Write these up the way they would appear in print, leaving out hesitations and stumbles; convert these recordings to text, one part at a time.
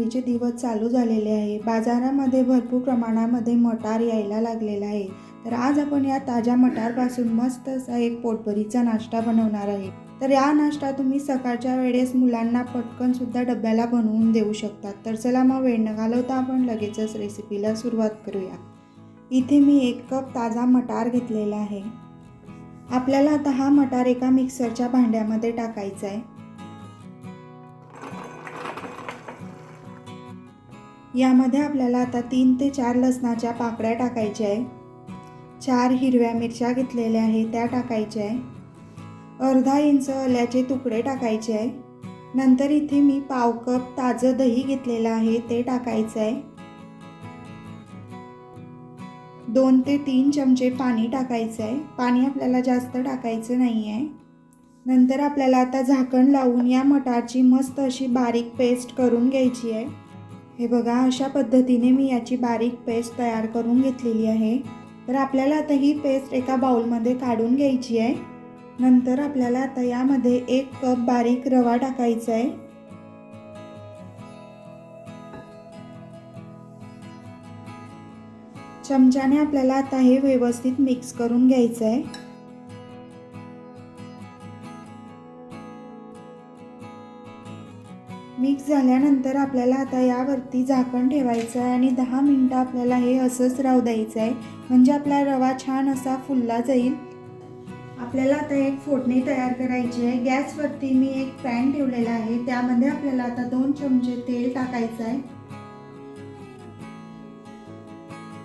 थंडीचे दिवस चालू झालेले आहे। बाजारामध्ये भरपूर प्रमाणामध्ये मटार यायला लागलेला आहे। तर आज आपण या ताज्या मटारपासून मस्त असा एक पोटभरीचा नाश्ता बनवणार आहे। तर या नाश्ता तुम्ही सकाळच्या वेळेस मुलांना पटकन सुद्धा डब्याला बनवून देऊ शकता। तर चला मग वेळ न घालवता आपण लगेचच रेसिपीला सुरुवात करूया। इथे मी 1 कप ताजा मटार घेतलेला आहे। आपल्याला आता हा मटार एका मिक्सरच्या भांड्यामध्ये टाकायचा आहे। यामध्ये आपल्याला आता 3 ते 4 लसणाच्या पाकळ्या टाकायच्या आहे। 4 हिरव्या मिरच्या घेतलेल्या आहे त्या टाकायच्या आहे। अर्धा इंच आल्याचे तुकडे टाकायचे आहे। नंतर इथे मी पाव कप ताजं दही घेतलेलं आहे ते टाकायचं आहे। 2 ते 3 चमचे पाणी टाकायचं आहे। पाणी आपल्याला जास्त टाकायचं नाही आहे। नंतर आपल्याला आता झाकण लावून या मटारची मस्त अशी बारीक पेस्ट करून घ्यायची आहे। हे बघा, अशा पद्धतीने मी याची बारीक पेस्ट तयार करून घेतलेली आहे। तर आपल्याला आता ही पेस्ट एका बाउलमध्ये काढून घ्यायची आहे। नंतर आपल्याला आता यामध्ये 1 कप बारीक रवा टाकायचा आहे। चमच्याने आपल्याला आता हे व्यवस्थित मिक्स करून घ्यायचं आहे। मिक्स झाल्यानंतर आपल्याला आता यावरती झाकण ठेवायचं आहे आणि 10 मिनिटं आपल्याला हे असंच राहू द्यायचं आहे, म्हणजे आपला रवा छान असा फुलला जाईल। आपल्याला आता एक फोडणी तयार करायची आहे। गॅसवरती मी एक पॅन ठेवलेला आहे, त्यामध्ये आपल्याला आता 2 चमचे तेल टाकायचं आहे।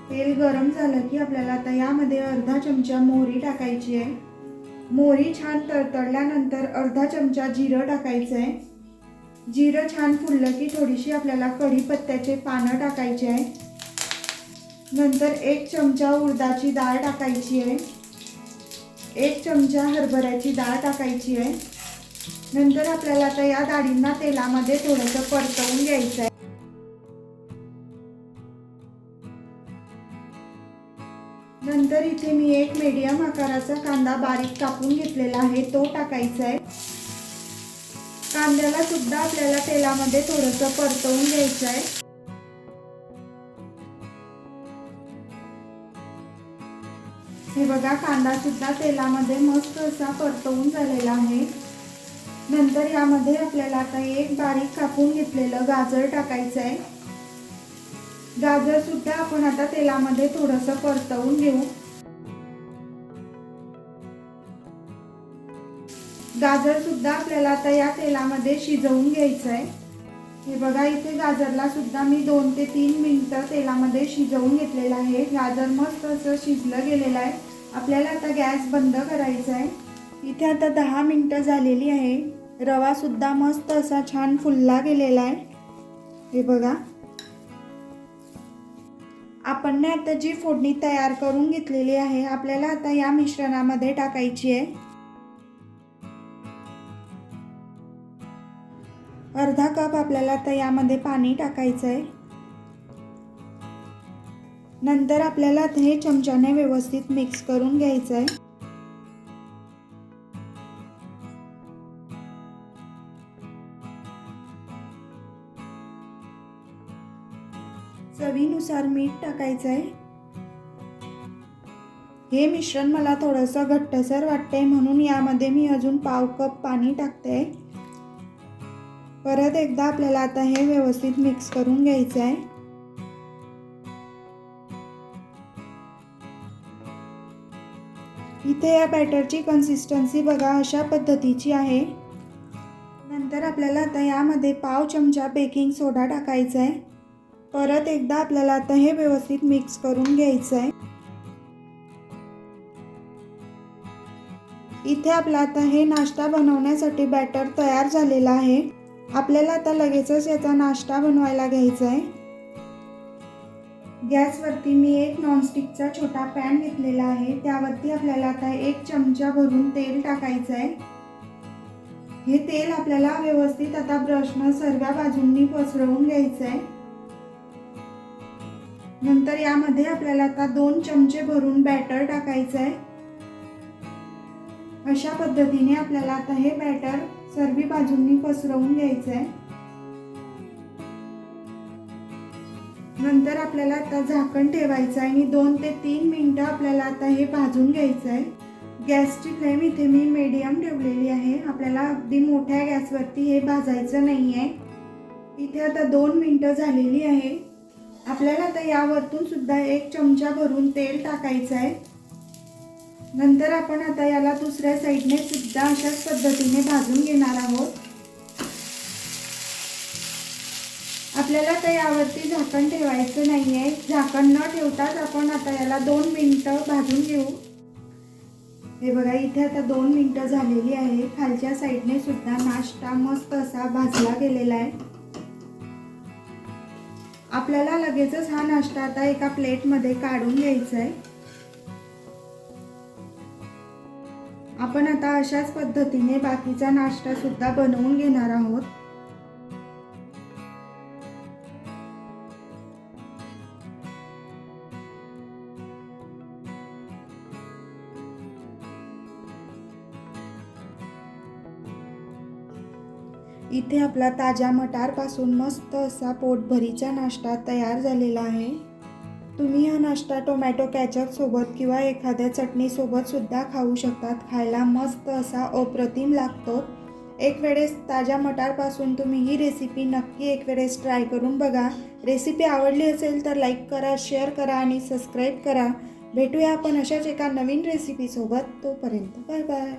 तेल गरम झालं की आपल्याला आता यामध्ये अर्धा चमचा मोहरी टाकायची आहे। मोहरी छान तडतडल्यानंतर अर्धा चमचा जिरं टाकायचं आहे। जिरं छान फुललं की थोडीशी आपल्याला कढीपत्त्याचे पानं टाकायचे आहे। नंतर 1 चमचा उडदाची डाळ टाकायची आहे। 1 चमचा हरभऱ्याची डाळ टाकायची आहे। नंतर आपल्याला आता या डाळींना तेलामध्ये थोडंसं परतवून घ्यायचं आहे। नंतर इथे मी एक मीडियम आकाराचा कांदा बारीक कापून घेतलेला आहे तो टाकायचा आहे। कांद्याला सुद्धा आपल्याला तेलामध्ये थोडंसं परतवून घ्यायचं आहे। हे बघा, कांदा सुद्धा तेलामध्ये मस्त असा परतवून झालेला आहे। नंतर यामध्ये आपल्याला आता एक बारीक कापून घेतलेलं गाजर टाकायचं आहे। गाजर सुद्धा आपण आता तेलामध्ये थोडंसं परतवून घेऊ। गाजर सुद्धा आपल्याला आता या तेलामध्ये शिजवून घ्यायचं आहे। हे बघा, इथे गाजरला सुद्धा मी 2 ते 3 मिनिटं तेलामध्ये शिजवून घेतलेलं आहे। गाजर मस्त असं शिजलं गेलेलं आहे। आपल्याला आता गॅस बंद करायचा आहे। इथे आता 10 मिनिटं झालेली आहे। रवा सुद्धा मस्त असा छान फुलला गेलेला आहे। हे बघा, आपण आता जी फोडणी तयार करून घेतलेली आहे आपल्याला आता या मिश्रणामध्ये टाकायची आहे। अर्धा कप आपल्याला आता यामध्ये पाणी टाकायचं आहे। नंतर आपल्याला आता हे चमच्याने व्यवस्थित मिक्स करून घ्यायचं आहे। चवीनुसार मीठ टाकायचं आहे। हे मिश्रण मला थोडंसं घट्टसर वाटतंय म्हणून यामध्ये मी अजून पाव कप पाणी टाकते। परत एकदा आपल्याला आता हे व्यवस्थित मिक्स करून घ्यायचं आहे। इथे या बॅटरची कन्सिस्टन्सी बघा, अशा पद्धतीची आहे। नंतर आपल्याला आता यामध्ये पाव चमचा बेकिंग सोडा टाकायचा आहे। परत एकदा आपल्याला आता हे व्यवस्थित मिक्स करून घ्यायचं आहे। इथे आपला आता हे नाश्ता बनवण्यासाठी बॅटर तयार झालेला आहे। आपल्याला आता लगेचच याचा नाश्ता बनवायला घ्यायचा आहे। गॅसवरती मी एक नॉनस्टिकचा छोटा पॅन घेतलेला आहे, त्यावरती आपल्याला आता 1 चमचा भरून तेल टाकायचं आहे। हे तेल आपल्याला व्यवस्थित आता ब्रशनं सर्व बाजूंनी पसरवून घ्यायचं आहे। नंतर यामध्ये आपल्याला आता 2 चमचे भरून बॅटर टाकायचं आहे। अशा पद्धतीने आपल्याला आता हे बॅटर सर्व बाजूंनी पसरवून घ्यायचं आहे। नंतर आपल्याला आता झाकण ठेवायचं आहे आणि 2 ते 3 मिनिटं आपल्याला आता हे भाजून घ्यायचं आहे. गॅसची फ्लेम इथे मी मीडियम ठेवलेली आहे. आपल्याला अगदी मोठ्या गॅसवरती हे भाजायचं नाही आहे. इथे आता 2 मिनिटं झालेली आहे. आपल्याला आता यावरतून सुद्धा 1 चमचा भरून तेल टाकायचं आहे. नंतर आपण आता याला दुसऱ्या साईडने सुद्धा अशाच पद्धतीने भाजून घेणार आहोत. आपल्याला आता यावरती झाकण ठेवायचं नाही आहे. झाकण न ठेवताच आपण आता याला 2 मिनिटं भाजून घेऊ. हे बघा, इथे आता 2 मिनिटं झालेली आहे. खालच्या साईडने सुद्धा नाश्ता मस्त असा भाजला गेलेला आहे. आपल्याला लगेचच हा नाश्ता आता एका प्लेटमध्ये काढून घ्यायचा आहे. आपण आता अशाच पद्धतीने बाकीचा नाश्ता सुद्धा बनवून घेणार आहोत. इथे आपला ताज्या मटारपासून मस्त असा पोटभरीचा नाश्ता तयार झालेला आहे. तुम्ही हा नाश्ता टोमॅटो केचप सोबत किंवा एखाद्या चटणीसोबत सुद्धा खाऊ शकतात. खायला मस्त असा अप्रतिम लागतो. एक वेळेस ताज्या मटारपासून तुम्ही ही रेसिपी नक्की एक वेळेस ट्राय करून बघा. रेसिपी आवडली असेल तर लाईक करा, शेअर करा आणि सबस्क्राईब करा. भेटूया आपण अशाच एका नवीन रेसिपीसोबत. तोपर्यंत बाय बाय.